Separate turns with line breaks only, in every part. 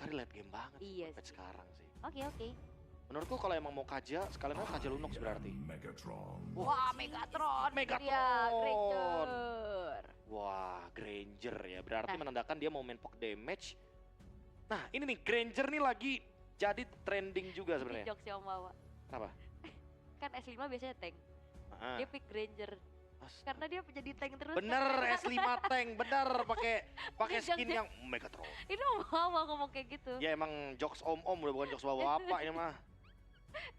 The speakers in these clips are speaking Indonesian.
Akari late game banget
Iya
buat
sih.
sekarang sih.
Oke.
Menurutku kalau emang mau Kaja, sekalian aja Kaja Lunox berarti.
Megatron.
Wah, Megatron.
Megatron.
Dia, Granger.
Wah, Granger ya. Berarti
Nah.
menandakan dia mau main poke damage. Nah, ini nih Granger nih lagi jadi trending juga
Ini
sebenarnya.
jokes yang bawa.
Kenapa?
Kan S5 biasanya tank.
Ah,
Dia pick Granger. Karena dia jadi tank terus.
bener S5 tank, bener pakai
Ini
skin
jokes-
yang Megatron.
Ini bawa ngomong kayak gitu.
Ya emang jokes om-om udah bukan jokes bawa-bapak ini mah.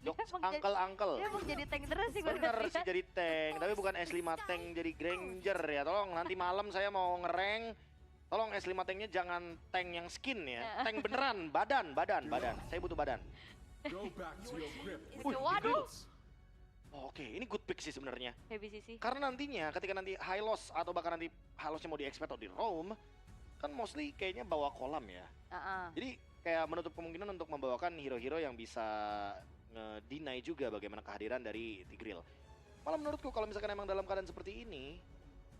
Jokes
emang jadi-
uncle-uncle.
Dia mau jadi tank terus sih gue
Bener
lihat.
sih jadi tank, tapi bukan S5 tank jadi Granger ya. Tolong nanti malam saya mau ngereng. Tolong S5 tanknya jangan tank yang skin ya. Tank beneran, badan. Saya butuh badan.
Go back to your grip.
Waduh.
Oh, oke, ini good pick sih sebenarnya.
Heavy CC.
Karena nantinya ketika nanti high loss atau bahkan nanti high lossnya mau di-expect atau di roam, kan mostly kayaknya bawa kolam ya. Jadi kayak menutup kemungkinan untuk membawakan hero-hero yang bisa nge-deny juga bagaimana kehadiran dari Tigreal. Malah menurutku kalau misalkan emang dalam keadaan seperti ini,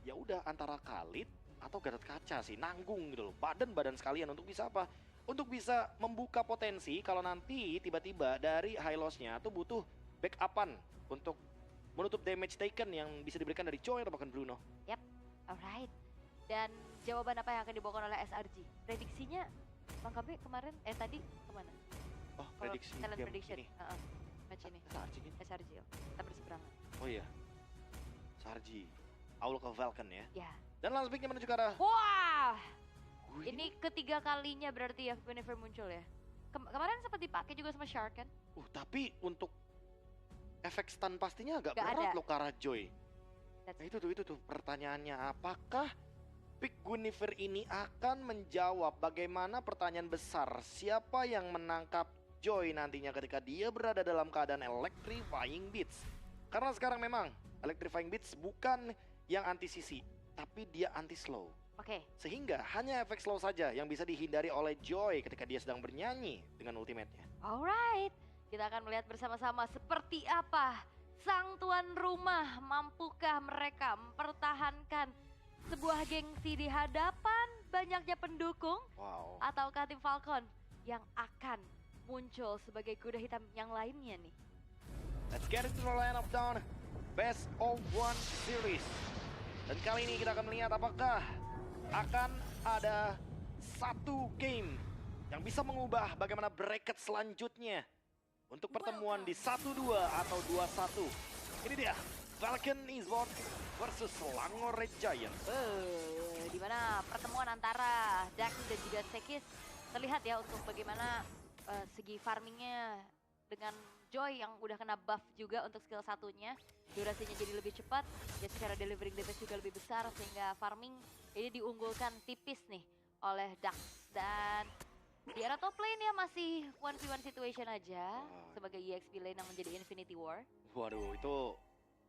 ya udah antara Khalid atau Gatot Kaca sih nanggung gitu loh. Badan sekalian untuk bisa apa? Untuk bisa membuka potensi kalau nanti tiba-tiba dari high loss-nya tuh butuh backupan untuk menutup damage taken yang bisa diberikan dari Joy atau bahkan Bruno.
Yap, alright. Dan jawaban apa yang akan dibawakan oleh SRG? Prediksinya Bang KB kemarin, tadi kemana?
Oh,
Kalau
prediksi
talent
game
prediction.
ini.
Match ini.
Sarji gini.
SRG, kita berseberangan.
Oh iya. Sarji. Aul ke Falcon ya.
Ya.
Dan last picknya menuju ke arah.
Wah,
Wih,
ini ketiga kalinya berarti ya Guinevere muncul ya. Kemarin sempat dipakai juga sama Shark kan?
tapi untuk efek stun pastinya agak
Nggak
berat
ada.
loh ke arah Joy.
That's
Nah, itu tuh pertanyaannya, apakah pick Guinevere ini akan menjawab bagaimana pertanyaan besar siapa yang menangkap Joy nantinya ketika dia berada dalam keadaan Electrifying Beats. Karena sekarang memang Electrifying Beats bukan yang anti CC, tapi dia anti slow.
Oke.
Sehingga hanya efek slow saja yang bisa dihindari oleh Joy ketika dia sedang bernyanyi dengan ultimate-nya.
Alright, kita akan melihat bersama-sama seperti apa sang tuan rumah, mampukah mereka mempertahankan sebuah gengsi di hadapan banyaknya pendukung,
Wow.
ataukah tim Falcon yang akan muncul sebagai kuda hitam yang lainnya nih.
Let's get into the lineup down. Best of One Series. Dan kali ini kita akan melihat apakah akan ada satu game yang bisa mengubah bagaimana bracket selanjutnya untuk pertemuan di 1-2 atau 2-1. Ini dia, Falcon Esports versus Selangor Red Giant.
Di mana pertemuan antara Dax dan juga Sekis terlihat ya untuk bagaimana segi farmingnya dengan Joy yang udah kena buff juga untuk skill satunya. Durasinya jadi lebih cepat dan secara delivering damage juga lebih besar sehingga farming ini diunggulkan tipis nih oleh Dax. Dan di era top lane ya masih 1v1 situation aja sebagai EXP lane yang menjadi Infinity War.
Waduh, itu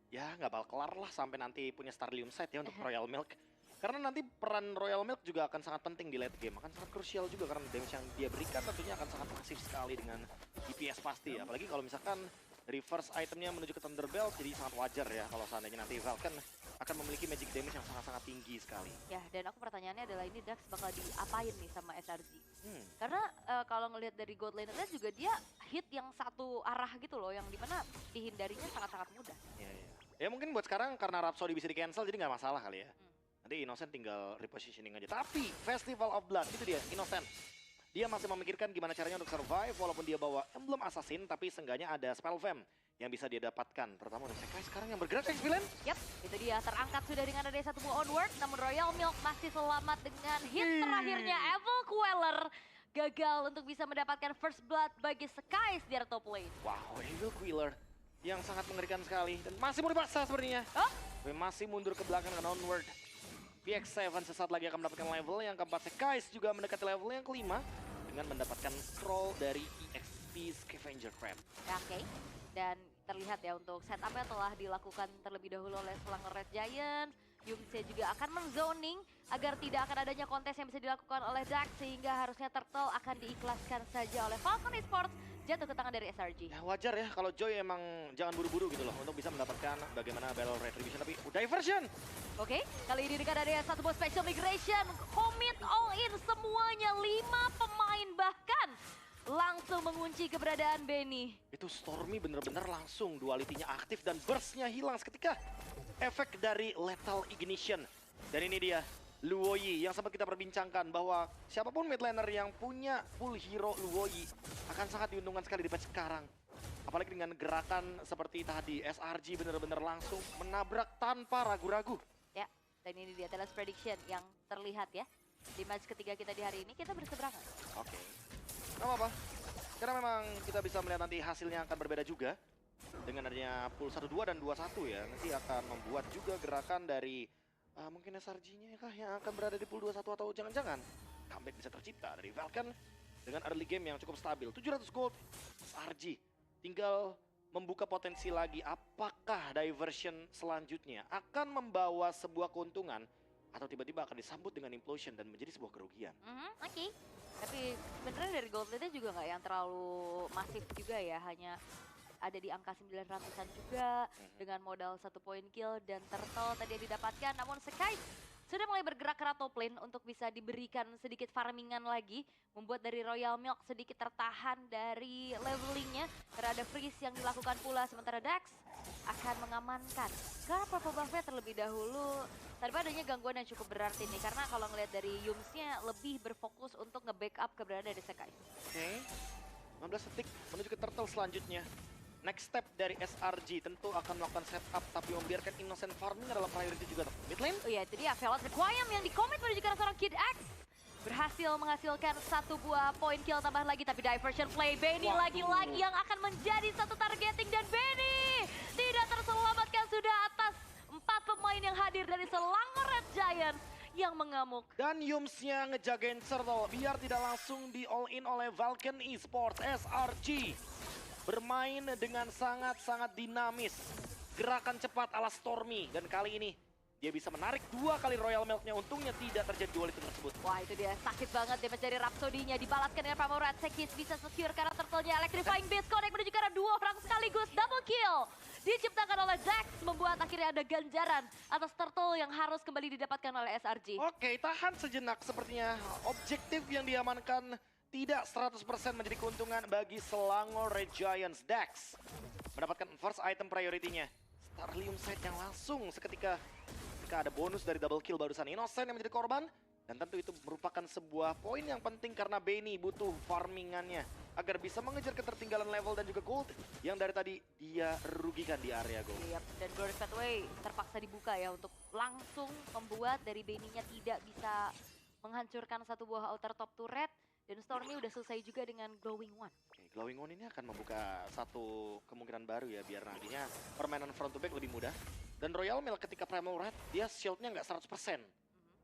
ya nggak bakal kelar lah sampai nanti punya Starlium Sight ya untuk Royal Milk. Karena nanti peran Royal Milk juga akan sangat penting di late game, akan sangat krusial juga karena damage yang dia berikan tentunya akan sangat masif sekali dengan DPS pasti ya. Apalagi kalau misalkan reverse itemnya menuju ke Thunderbelt, jadi sangat wajar ya kalau seandainya nanti Falcon akan memiliki magic damage yang sangat-sangat tinggi sekali.
Ya, dan aku pertanyaannya adalah ini Dax bakal diapain nih sama SRG?
Hmm.
Karena kalau ngelihat dari God Laner juga dia hit yang satu arah gitu loh, yang dimana dihindarinya sangat-sangat mudah.
Ya, ya. Ya mungkin buat sekarang karena Rhapsody bisa di cancel jadi nggak masalah kali ya. Nanti Innocent tinggal repositioning aja. Tapi Festival of Blood itu dia, Innocent. Dia masih memikirkan gimana caranya untuk survive walaupun dia bawa emblem assassin, tapi seenggaknya ada spell fam yang bisa dia dapatkan. Terutama dari Sekai sekarang yang bergerak XP lane.
Yap, itu dia terangkat sudah dengan ada satu move onward, namun Royal Milk masih selamat dengan hit terakhirnya Evil Queller. Gagal untuk bisa mendapatkan first blood bagi Skies di area top lane.
Wow, Evil Queller yang sangat mengerikan sekali dan masih mau dipaksa sepertinya.
Oh,
Tapi masih mundur ke belakang dengan onward. PX7 sesaat lagi akan mendapatkan level yang keempat. Sekais juga mendekati level yang kelima dengan mendapatkan scroll dari EXP Scavenger Crab.
oke. Dan terlihat ya untuk setupnya telah dilakukan terlebih dahulu oleh Selangor Red Giant. Yungse juga akan menzoning agar tidak akan adanya kontes yang bisa dilakukan oleh Dax sehingga harusnya Turtle akan diikhlaskan saja oleh Falcon Esports jatuh ke tangan dari SRG.
Ya wajar ya kalau Joy emang jangan buru-buru gitu loh untuk bisa mendapatkan bagaimana Battle Retribution, tapi diversion.
Oke, kali ini dengan adanya satu buah special migration, commit all in semuanya 5 pemain bahkan mengunci keberadaan Benny.
Itu Stormy bener-bener langsung duality-nya aktif dan burst-nya hilang seketika. Efek dari Lethal Ignition. Dan ini dia, Luoyi yang sempat kita perbincangkan bahwa siapapun mid laner yang punya full hero Luoyi akan sangat diuntungkan sekali di patch sekarang. Apalagi dengan gerakan seperti tadi, SRG bener-bener langsung menabrak tanpa ragu-ragu.
Ya, dan ini dia Telas Prediction yang terlihat ya. Di match ketiga kita di hari ini kita berseberangan.
Oke. Gak apa-apa. Karena memang kita bisa melihat nanti hasilnya akan berbeda juga. Dengan adanya pool 1-2 dan 2-1 ya. Nanti akan membuat juga gerakan dari mungkin SRG-nya kah yang akan berada di pool 2-1 atau jangan-jangan comeback bisa tercipta dari Falcon dengan early game yang cukup stabil. 700 gold SRG. Tinggal membuka potensi lagi. Apakah diversion selanjutnya akan membawa sebuah keuntungan atau tiba-tiba akan disambut dengan implosion dan menjadi sebuah kerugian.
Oke. Tapi sebenarnya dari gold rate-nya juga nggak yang terlalu masif juga ya. Hanya ada di angka 900-an juga dengan modal 1 point kill dan turtle tadi yang didapatkan. Namun Sky sudah mulai bergerak ke top lane untuk bisa diberikan sedikit farmingan lagi. Membuat dari Royal Milk sedikit tertahan dari levelingnya. Karena ada freeze yang dilakukan pula sementara Dax akan mengamankan ke purple buff-nya terlebih dahulu. Tanpa adanya gangguan yang cukup berarti nih, karena kalau ngelihat dari Yums-nya lebih berfokus untuk nge-backup keberadaan dari Sekai.
Oke, 15 detik menuju ke turtle selanjutnya. Next step dari SRG tentu akan melakukan setup, tapi membiarkan innocent farming adalah priority juga mid lane.
Oh iya, itu dia Veloz Requiem yang dikomit menuju ke arah seorang Kid X. Berhasil menghasilkan 1 buah point kill tambahan lagi, tapi diversion play Benny lagi-lagi yang akan menjadi satu targeting dan Benny tidak terselamatkan sudah atas 4 pemain yang hadir dari Selangor Red Giants yang mengamuk.
Dan Yums-nya ngejagain turtle biar tidak langsung di all in oleh Vulcan Esports. SRG bermain dengan sangat-sangat dinamis. Gerakan cepat ala Stormy dan kali ini dia bisa menarik 2 kali Royal Milk-nya, untungnya tidak terjadi duality tersebut.
Wah itu dia, sakit banget dia mencari Rhapsody-nya, dibalaskan dengan Primal Red. Sekis bisa secure karena turtle-nya, Electrifying Beast connect menuju ke arah 2 orang sekaligus, double kill. Diciptakan oleh Dax, membuat akhirnya ada ganjaran atas turtle yang harus kembali didapatkan oleh SRG.
Oke, tahan sejenak, sepertinya objektif yang diamankan tidak 100% menjadi keuntungan bagi Selangor Red Giants. Dax mendapatkan first item priority-nya. Starlium Sight yang langsung seketika ada bonus dari double kill barusan. Innocent yang menjadi korban. Dan tentu itu merupakan sebuah poin yang penting karena Benny butuh farmingannya agar bisa mengejar ketertinggalan level dan juga gold yang dari tadi dia rugikan di area gold.
Yep. Dan Glorious Pathway terpaksa dibuka ya untuk langsung membuat dari Benny-nya tidak bisa menghancurkan 1 buah outer top turret. Dan Stormy udah selesai juga dengan Glowing One.
Oke, Glowing One ini akan membuka satu kemungkinan baru ya, biar nantinya permainan front to back lebih mudah. Dan Royal Milk ketika Primal Red, dia shieldnya nggak 100%.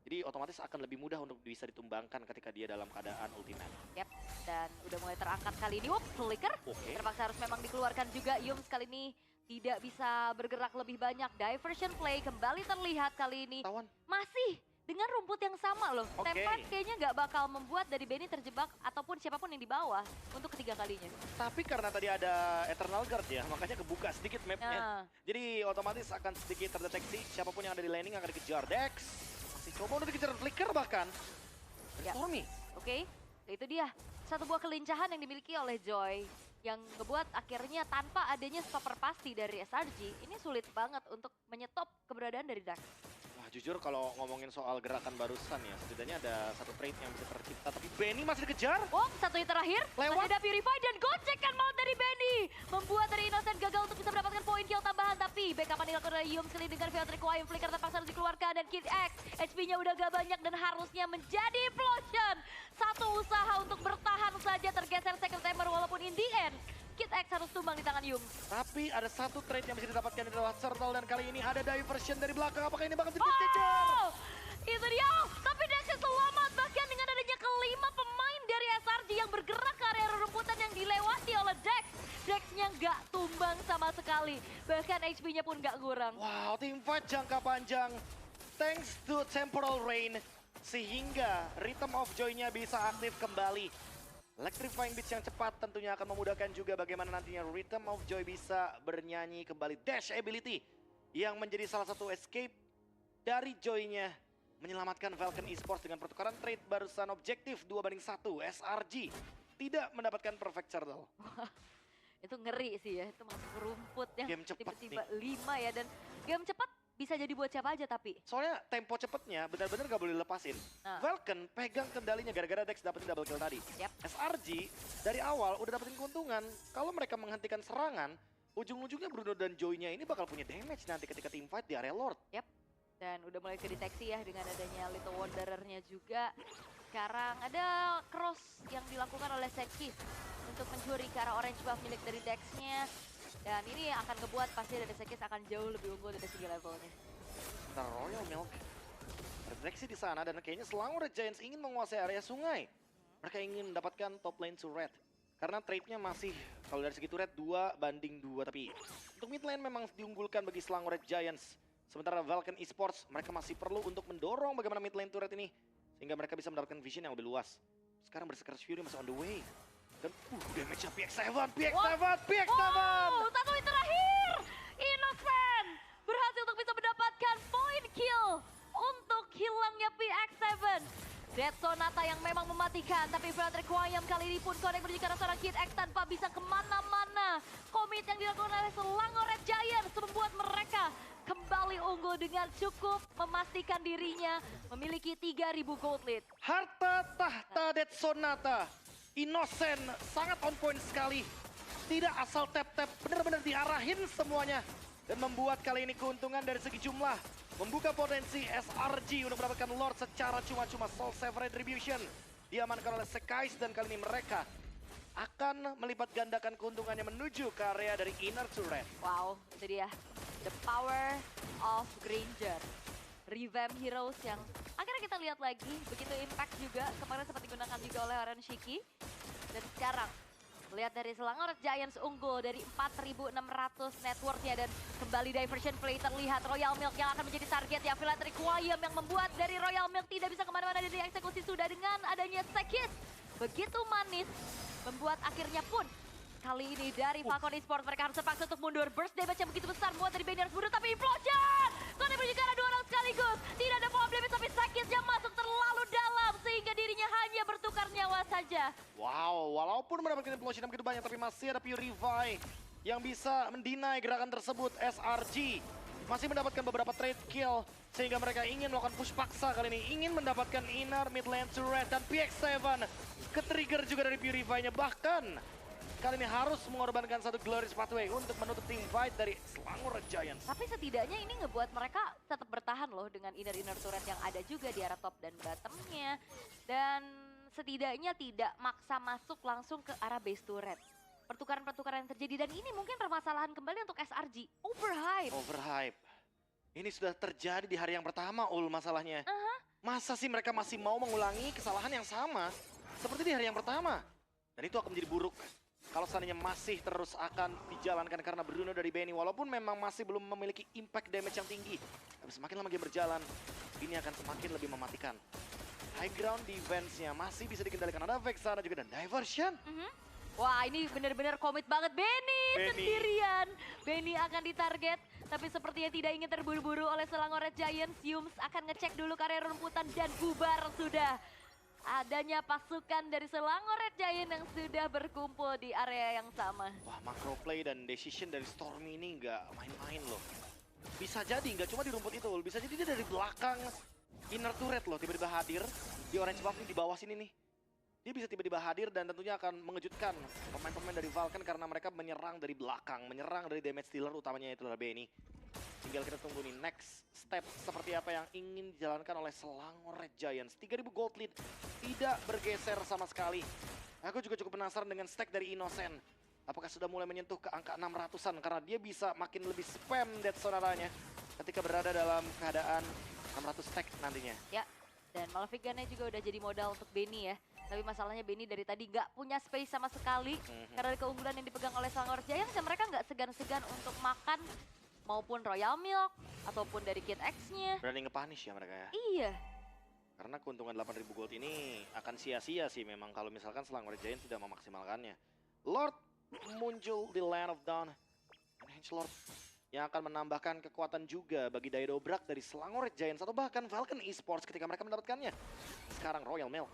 Jadi otomatis akan lebih mudah untuk bisa ditumbangkan ketika dia dalam keadaan ultimate.
Yap, dan udah mulai terangkat kali ini. Flicker. Terpaksa harus memang dikeluarkan juga. Yums kali ini tidak bisa bergerak lebih banyak. Diversion play kembali terlihat kali ini.
Tawan.
Masih dengan rumput yang sama loh. Tempest kayaknya nggak bakal membuat dari Benny terjebak ataupun siapapun yang di bawah untuk ketiga kalinya.
Tapi karena tadi ada Eternal Guard ya, makanya kebuka sedikit mapnya. Jadi otomatis akan sedikit terdeteksi siapapun yang ada di laning akan dikejar. Dex masih coba untuk dikejar Flicker bahkan. Dan Stormy.
Oke, itu dia. 1 buah kelincahan yang dimiliki oleh Joy. Yang ngebuat akhirnya tanpa adanya stopper pasti dari SRG, ini sulit banget untuk menyetop keberadaan dari Dax.
Jujur kalau ngomongin soal gerakan barusan ya, setidaknya ada satu trade yang bisa tercipta, tapi Benny masih dikejar.
Oh, 1 hit terakhir, masih ada Purify dan gocekan maut dari Benny. Membuat dari Innocent gagal untuk bisa mendapatkan poin kill tambahan, tapi backupan dilakukan oleh Yums kali dengan Veloz Requiem. Flicker terpaksa harus dikeluarkan dan Kid X, HP-nya udah gak banyak dan harusnya menjadi implosion. Satu usaha untuk bertahan saja tergeser second timer walaupun in the end Kid X harus tumbang di tangan Yums.
Tapi ada satu trade yang bisa didapatkan adalah Turtle dan kali ini ada diversion dari belakang. Apakah ini bakal jadi dikejar?
Itu dia, tapi Dax selamat bahkan dengan adanya kelima pemain dari SRG yang bergerak ke area rumputan yang dilewati oleh Dax. Dax-nya nggak tumbang sama sekali, bahkan HP-nya pun nggak kurang.
Wow, teamfight jangka panjang. Thanks to Temporal Rain, sehingga Rhythm of Joy-nya bisa aktif kembali. Electrifying Beats yang cepat tentunya akan memudahkan juga bagaimana nantinya Rhythm of Joy bisa bernyanyi kembali. Dash ability yang menjadi salah satu escape dari Joy-nya. Menyelamatkan Falcon Esports dengan pertukaran trade barusan objektif 2-1. SRG tidak mendapatkan perfect turtle.
Itu ngeri sih ya, itu masuk ke rumput yang
Game cepat
tiba-tiba 5 ya. Dan game cepat bisa jadi buat siapa aja tapi.
Soalnya tempo cepetnya benar-benar gak boleh lepasin. Falcon pegang kendalinya gara-gara Dex dapetin double kill tadi. SRG dari awal udah dapetin keuntungan. Kalau mereka menghentikan serangan, ujung-ujungnya Bruno dan Joy-nya ini bakal punya damage nanti ketika team fight di area Lord.
Dan udah mulai kedeteksi ya dengan adanya Little Wanderer-nya juga. Sekarang ada cross yang dilakukan oleh Sekis untuk mencuri ke arah orange buff milik dari Dex-nya. Dan ini akan ngebuat pasti dari Sekis akan jauh lebih unggul dari segi levelnya.
Nah, Royal Milk terdeteksi di sana dan kayaknya Selangor Red Giants ingin menguasai area sungai. Mereka ingin mendapatkan top lane to red. Karena trade-nya masih, kalau dari segi turret 2-2, tapi untuk mid lane memang diunggulkan bagi Selangor Red Giants. Sementara Vulcan Esports, mereka masih perlu untuk mendorong bagaimana mid lane turret ini. Sehingga mereka bisa mendapatkan vision yang lebih luas. Sekarang Berserker's Fury masih on the way. Dan damage-nya PX7.
Wow, satu hit terakhir! Innocent berhasil untuk bisa mendapatkan point kill untuk hilangnya PX7. Dead Sonata yang memang mematikan, tapi Frederick Wayam kali ini pun connect menuju ke arah seorang Kid X tanpa bisa kemana-mana. Commit yang dilakukan oleh Selangor Red Giants membuat mereka kembali unggul dengan cukup memastikan dirinya memiliki 3.000 gold lead.
Harta tahta Dead Sonata. Innocent, sangat on point sekali. Tidak asal tap-tap, benar-benar diarahin semuanya. Dan membuat kali ini keuntungan dari segi jumlah. Membuka potensi SRG untuk mendapatkan Lord secara cuma-cuma. Soul Save Retribution diamankan oleh Sekais dan kali ini mereka akan melipat gandakan keuntungannya menuju ke area dari inner turret.
Wow, itu dia. The power of Granger. Revamp heroes yang akhirnya kita lihat lagi. Begitu impact juga. Kemarin sempat digunakan juga oleh Oran Shiki. Dan sekarang lihat dari Selangor Giants unggul dari 4.600 net worth-nya dan kembali diversion play terlihat Royal Milk yang akan menjadi target ya. Philanthropic Wayam yang membuat dari Royal Milk tidak bisa kemana-mana dari eksekusi sudah dengan adanya Sekis. Begitu manis membuat akhirnya pun kali ini dari Falcon Esports mereka harus terpaksa untuk mundur. Burst damage yang begitu besar buat dari Benny harus mundur tapi implosion! Kone menuju ke arah 2 orang sekaligus. Tidak ada pop damage tapi Sekis yang masuk terlalu dalam sehingga dirinya hanya bertukar nyawa saja.
Wow, walaupun mendapatkan implosion yang begitu banyak tapi masih ada Purify yang bisa mendinai gerakan tersebut. SRG masih mendapatkan beberapa trade kill sehingga mereka ingin melakukan push paksa kali ini. Ingin mendapatkan inner mid lane turret dan PX7 ke-trigger juga dari Purify-nya. Bahkan kali ini harus mengorbankan satu glorious pathway untuk menutup team fight dari Selangor Red Giants.
Tapi setidaknya ini ngebuat mereka tetap bertahan loh dengan inner turret yang ada juga di arah top dan bottomnya. Dan setidaknya tidak maksa masuk langsung ke arah base turret. Pertukaran-pertukaran yang terjadi dan ini mungkin permasalahan kembali untuk SRG.
Overhype. Ini sudah terjadi di hari yang pertama masalahnya. Masa sih mereka masih mau mengulangi kesalahan yang sama seperti di hari yang pertama? Dan itu akan menjadi buruk kalau seandainya masih terus akan dijalankan karena Bruno dari Benny. Walaupun memang masih belum memiliki impact damage yang tinggi. Tapi semakin lama game berjalan, ini akan semakin lebih mematikan. High ground defense-nya masih bisa dikendalikan. Ada Vexana juga dan diversion.
Wah ini benar-benar komit banget Benny sendirian. Benny akan ditarget. Tapi sepertinya tidak ingin terburu-buru oleh Selangor Red Giants. Yums akan ngecek dulu ke area rumputan dan bubar sudah. Adanya pasukan dari Selangor Red Giant yang sudah berkumpul di area yang sama.
Wah, macro play dan decision dari Stormy ini nggak main-main loh. Bisa jadi nggak cuma di rumput itu, bisa jadi dia dari belakang inner turret loh tiba-tiba hadir di orange buff di bawah sini nih. Dia bisa tiba-tiba hadir dan tentunya akan mengejutkan pemain-pemain dari Vulcan karena mereka menyerang dari belakang, menyerang dari damage dealer utamanya itu adalah Benny. Tinggal kita tunggu nih next step seperti apa yang ingin dijalankan oleh Selangor Red Giants. 3.000 gold lead tidak bergeser sama sekali. Aku juga cukup penasaran dengan stack dari Innocent. Apakah sudah mulai menyentuh ke angka 600-an karena dia bisa makin lebih spam Death Sonata-nya ketika berada dalam keadaan 600 stack nantinya.
Ya, dan Maleficent-nya juga udah jadi modal untuk Benny ya. Tapi masalahnya Benny dari tadi nggak punya space sama sekali karena keunggulan yang dipegang oleh Selangor Red Giants dan mereka nggak segan-segan untuk makan maupun Royal Milk, ataupun dari Kid X-nya.
Berani nge-punish ya mereka ya?
Iya.
Karena keuntungan 8.000 gold ini akan sia-sia sih memang kalau misalkan Selangor Red Giants tidak memaksimalkannya. Lord muncul di Land of Dawn. Henge Lord yang akan menambahkan kekuatan juga bagi daya dobrak dari Selangor Red Giants atau bahkan Vulcan Esports ketika mereka mendapatkannya. Sekarang Royal Milk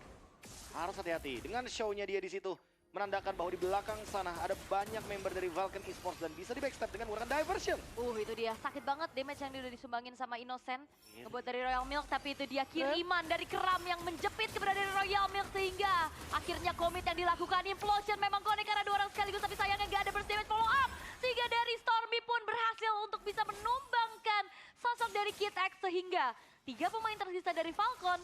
harus hati-hati dengan show-nya dia di situ. menandakan bahwa di belakang sana ada banyak member dari Vulcan Esports dan bisa di backstab dengan menggunakan diversion.
Itu dia, sakit banget damage yang udah disumbangin sama Innocent. Ngebuat dari Royal Milk, tapi itu dia kiriman dari Keram yang menjepit kepada dari Royal Milk sehingga akhirnya komit yang dilakukan. Implosion memang connect karena 2 orang sekaligus, tapi sayangnya nggak ada burst damage follow up. Sehingga dari Stormy pun berhasil untuk bisa menumbangkan sosok dari Kid X sehingga 3 pemain tersisa dari Falcon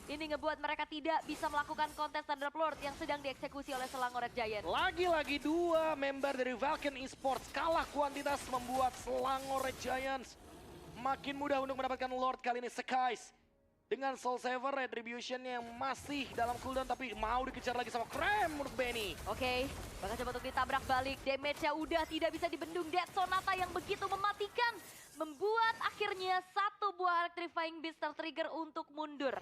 ini ngebuat mereka tidak bisa melakukan kontes Thunder Lord yang sedang dieksekusi oleh Selangor Red Giant.
Lagi-lagi 2 member dari Vulcan Esports kalah kuantitas membuat Selangor Red Giants makin mudah untuk mendapatkan Lord kali ini. Skies dengan Soul Saver Retribution yang masih dalam cooldown tapi mau dikejar lagi sama Krem menurut Benny.
Oke, bakal coba untuk ditabrak balik. Damage-nya udah tidak bisa dibendung. Death Sonata yang begitu mematikan membuat akhirnya 1 buah Electrifying Beast tertrigger untuk mundur.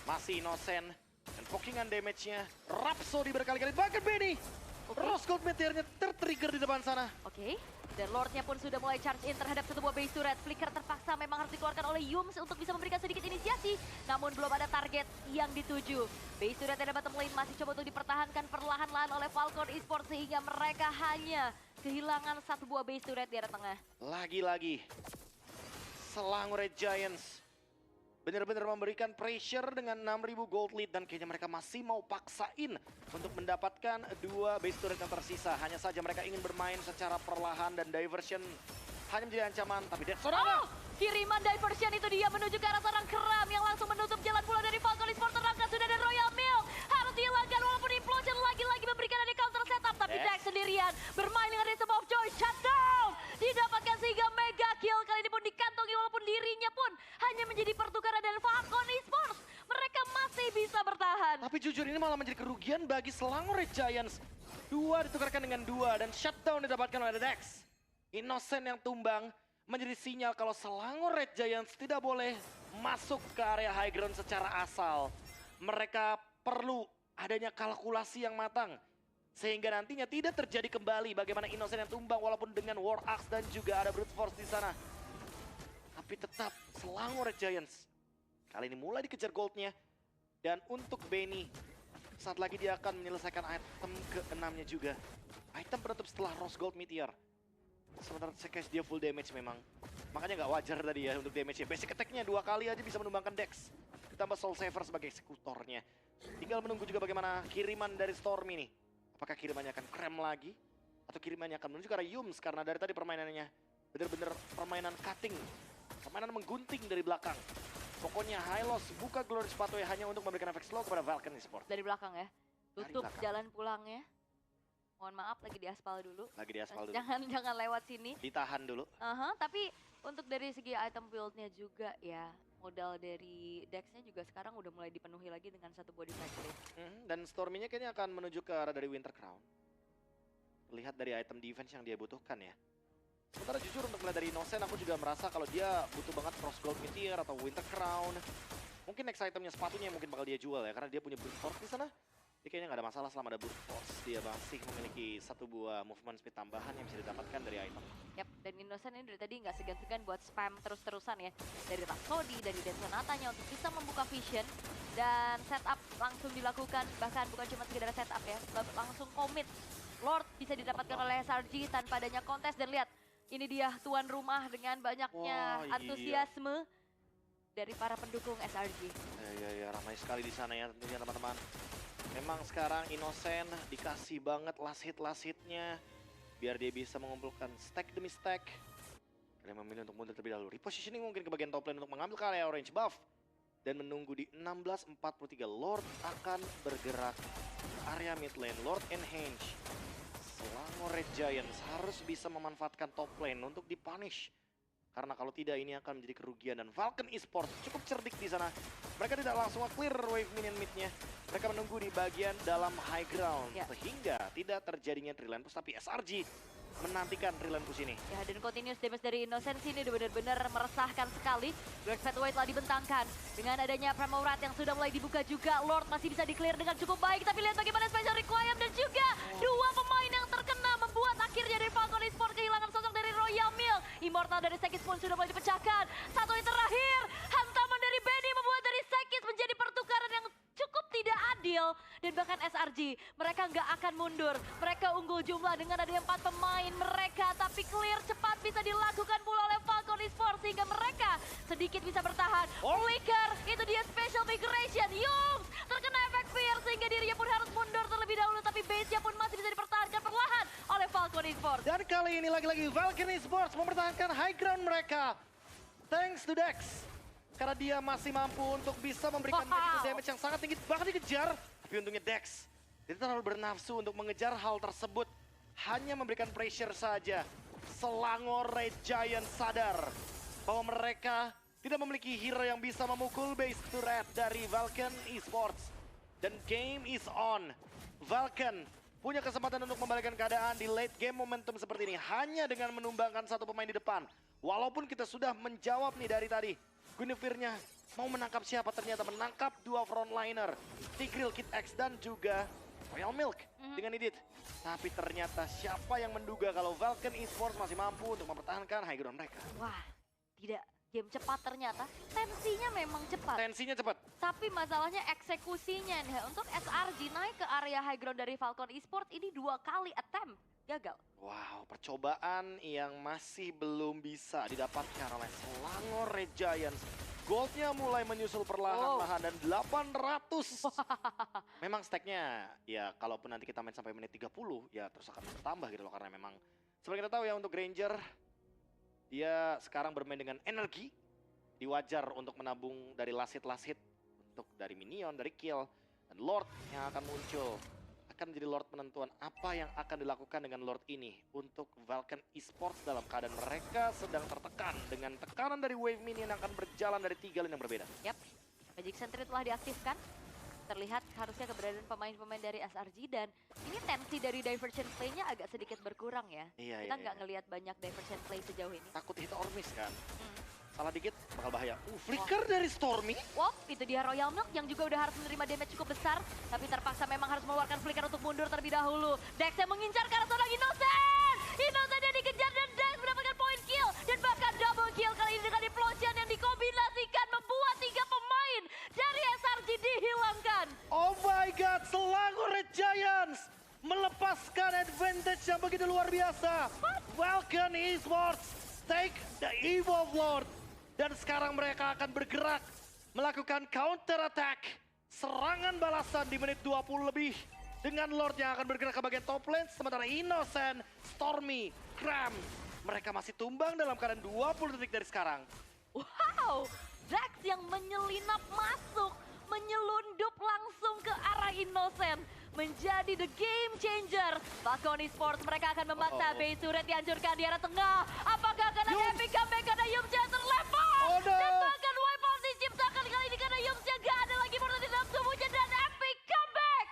Masih Innocent dan pokingan damage-nya Rhapsody berkali-kali bahkan Benny. Rose Gold Meteornya tertrigger di depan sana.
Oke, dan Lordnya pun sudah mulai charge in terhadap 1 buah base turret. Flicker terpaksa memang harus dikeluarkan oleh Yums untuk bisa memberikan sedikit inisiasi. Namun belum ada target yang dituju. Base turret yang ada bottom lane masih coba untuk dipertahankan perlahan-lahan oleh Falcon Esports sehingga mereka hanya kehilangan 1 buah base turret di arah tengah.
Lagi-lagi Selangor Red Giants benar-benar memberikan pressure dengan 6.000 gold lead dan kayaknya mereka masih mau paksain untuk mendapatkan 2 base turret yang tersisa. Hanya saja mereka ingin bermain secara perlahan dan diversion hanya menjadi ancaman. Tapi Death Sonata!
Kiriman diversion itu dia menuju ke arah seorang Keram yang langsung menutup jalan pula dari Falcon Esports. Terangkat sudah dari Royal Milk. Harus dihilangkan walaupun Implosion lagi-lagi memberikan ada counter setup. Tapi Dex sendirian bermain dengan Rhythm of Joy. Shutdown! Didapatkan sehingga mega kill kali ini pun dikantongi walaupun dirinya pun hanya menjadi pertukaran dari Falcon Esports. Mereka masih bisa bertahan.
Tapi jujur ini malah menjadi kerugian bagi Selangor Red Giants. 2 ditukarkan dengan 2 dan shutdown didapatkan oleh Dex. Innocent yang tumbang menjadi sinyal kalau Selangor Red Giants tidak boleh masuk ke area high ground secara asal. Mereka perlu adanya kalkulasi yang matang. Sehingga nantinya tidak terjadi kembali bagaimana Innocent yang tumbang walaupun dengan War Axe dan juga ada Brute Force di sana. Tapi tetap Selangor Red Giants kali ini mulai dikejar goldnya. Dan untuk Benny, saat lagi dia akan menyelesaikan item ke-6-nya juga. Item penutup setelah Rose Gold Meteor. Sementara Skies dia full damage memang. Makanya nggak wajar tadi ya untuk damage-nya. Basic attack-nya 2 kali aja bisa menumbangkan Dex. Ditambah Soul Saver sebagai eksekutornya. Tinggal menunggu juga bagaimana kiriman dari Stormy nih. Apakah kirimannya akan krem lagi? Atau kirimannya akan menuju ke arah Yums? Karena dari tadi permainannya bener-bener permainan cutting. Permainan menggunting dari belakang. Pokoknya Hylos buka Glory Spatway hanya untuk memberikan efek slow kepada Vulcan Esports.
Dari belakang ya? Tutup
belakang.
jalan pulangnya. Mohon maaf lagi di aspal dulu.
Lagi di aspal dulu.
Jangan lewat sini.
Ditahan dulu.
Tapi untuk dari segi item build-nya juga ya. Modal dari Dex-nya juga sekarang udah mulai dipenuhi lagi dengan 1 buah Disciple.
Dan Stormy-nya kayaknya akan menuju ke arah dari Winter Crown. Lihat dari item defense yang dia butuhkan ya. Sementara jujur untuk melihat dari Innocent aku juga merasa kalau dia butuh banget Cross Gold Meteor atau Winter Crown. Mungkin next itemnya sepatunya mungkin bakal dia jual ya karena dia punya Brute Force di sana. Jadi kayaknya nggak ada masalah selama ada Brute Force. Dia masih memiliki 1 buah movement speed tambahan yang bisa didapatkan dari item.
Yap, dan Innocent ini dari tadi nggak segan-segan buat spam terus-terusan ya. Dari Rhapsody, dari Death Sonatanya untuk bisa membuka vision. Dan setup langsung dilakukan, bahkan bukan cuma sekedar setup ya. Langsung commit. Lord bisa didapatkan oleh SRG tanpa adanya kontes. Dan lihat, ini dia tuan rumah dengan banyaknya antusiasme dari para pendukung SRG.
Ya, ramai sekali di sana ya tentunya teman-teman. Memang sekarang Innocent dikasih banget last hitnya biar dia bisa mengumpulkan stack demi stack. Kalian memilih untuk mundur terlebih dahulu. Repositioning mungkin ke bagian top lane untuk mengambil ke area orange buff. Dan menunggu di 16:43 Lord akan bergerak ke area mid lane. Lord Enhance. Selangor Red Giants harus bisa memanfaatkan top lane untuk dipunish. Karena kalau tidak ini akan menjadi kerugian dan Vulcan Esports cukup cerdik di sana. Mereka tidak langsung clear wave minion mid-nya. Mereka menunggu di bagian dalam high ground sehingga tidak terjadinya Trilan Push tapi SRG menantikan Trilan Push ini.
Ya, dan continuous damage dari Innocent ini udah benar-benar meresahkan sekali. Black Spatway telah dibentangkan dengan adanya Primorat yang sudah mulai dibuka juga. Lord masih bisa di-clear dengan cukup baik tapi lihat bagaimana Special Requiem dan juga 2 pemain yang terkena membuat akhirnya dari Falcon Esports kehilangan sosok dari Royal Milk. Immortal dari Sekis pun sudah mulai dipecahkan. Satu yang terakhir, hantaman dari Benny membuat dari Sekis menjadi pertukaran yang cukup tidak adil. Dan bahkan SRG SRG. Mereka nggak akan mundur. Mereka unggul jumlah dengan ada 4 pemain mereka. Tapi clear cepat bisa dilakukan pula oleh Falcon Esports sehingga mereka sedikit bisa bertahan. Flicker, itu dia special migration. Yungs terkena efek fear sehingga dirinya pun harus mundur terlebih dahulu. Tapi base-nya pun masih bisa dipertahankan perlahan oleh Falcon Esports.
Dan kali ini lagi-lagi Falcon Esports mempertahankan high ground mereka. Thanks to Dex. Karena dia masih mampu untuk bisa memberikan medical damage yang sangat tinggi. Bahkan dikejar. Tapi untungnya Dex, dia terlalu bernafsu untuk mengejar hal tersebut. Hanya memberikan pressure saja. Selangor Red Giant sadar bahwa mereka tidak memiliki hero yang bisa memukul base turret dari Falcon Esports. Dan game is on. Falcon punya kesempatan untuk membalikkan keadaan di late game momentum seperti ini. Hanya dengan menumbangkan satu pemain di depan. Walaupun kita sudah menjawab nih dari tadi. Guinevere-nya mau menangkap siapa, ternyata menangkap dua frontliner. Tigreal, Kid X dan juga Royal Milk dengan Idit. Tapi ternyata siapa yang menduga kalau Falcon Esports masih mampu untuk mempertahankan high ground mereka.
Wah, tidak. Game cepat ternyata. Tensinya memang cepat.
Tensinya cepat.
Tapi masalahnya eksekusinya nih. Untuk SRG naik ke area high ground dari Falcon Esports ini 2 kali attempt. Gagal.
Wow, percobaan yang masih belum bisa didapatkan oleh Selangor Red Giants. Goldnya mulai menyusul perlahan-lahan dan 800. Memang stacknya ya kalaupun nanti kita main sampai menit 30 ya terus akan bertambah gitu loh. Karena memang seperti kita tahu ya untuk Granger dia sekarang bermain dengan energi. Diwajar untuk menabung dari last hit untuk dari minion, dari kill. Dan Lord yang akan muncul. Akan menjadi Lord penentuan apa yang akan dilakukan dengan Lord ini untuk Falcon Esports dalam keadaan mereka sedang tertekan dengan tekanan dari wave minion yang akan berjalan dari 3 lane yang berbeda.
Yap, Magic Sentry telah diaktifkan. Terlihat harusnya keberadaan pemain-pemain dari SRG dan ini tensi dari diversion play-nya agak sedikit berkurang ya. Kita nggak ngelihat banyak diversion play sejauh ini.
Takut hit or miss kan? Salah dikit bakal bahaya. Flicker dari Stormy.
Wow, itu dia Royal Milk yang juga udah harus menerima damage cukup besar. Tapi terpaksa memang harus mengeluarkan Flicker untuk mundur terlebih dahulu. Dex yang mengincar ke arah seorang Innocent. Innocent yang dikejar dan Dex mendapatkan point kill. Dan bahkan double kill kali ini dengan diplosion yang dikombinasikan membuat 3 pemain dari SRG dihilangkan.
Oh my god, Selangor Red Giants melepaskan advantage yang begitu luar biasa. Falcon Esports take the Evolve Lord. Dan sekarang mereka akan bergerak melakukan counter attack. Serangan balasan di menit 20 lebih. Dengan Lord yang akan bergerak ke bagian top lane. Sementara Innocent, Stormy, Cram. Mereka masih tumbang dalam keadaan 20 detik dari sekarang.
Wow, Dex yang menyelinap masuk. Menyelundup langsung ke arah Innocent. Menjadi the game changer. Falcon Esports mereka akan memaksa base turret dihancurkan di arah tengah. Apakah akan ada epic comeback karena Yums yang terlempar? Dan bahkan wipe out diciptakan kali ini karena Yums yang gak ada lagi mortal di dalam tubuhnya. Dan epic comeback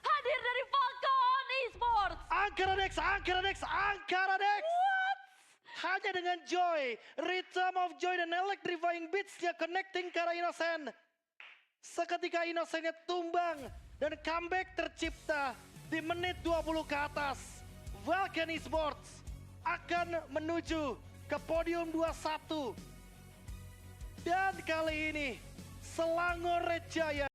hadir dari Falcon Esports.
Ankara Dex! What? Hanya dengan Joy, Rhythm of Joy dan Electrifying Beats-nya connecting ke arah Innocent. Seketika Innocent-nya tumbang. Dan comeback tercipta di menit 20 ke atas. Falcon Esports akan menuju ke podium 21. Dan kali ini Selangor Red Giants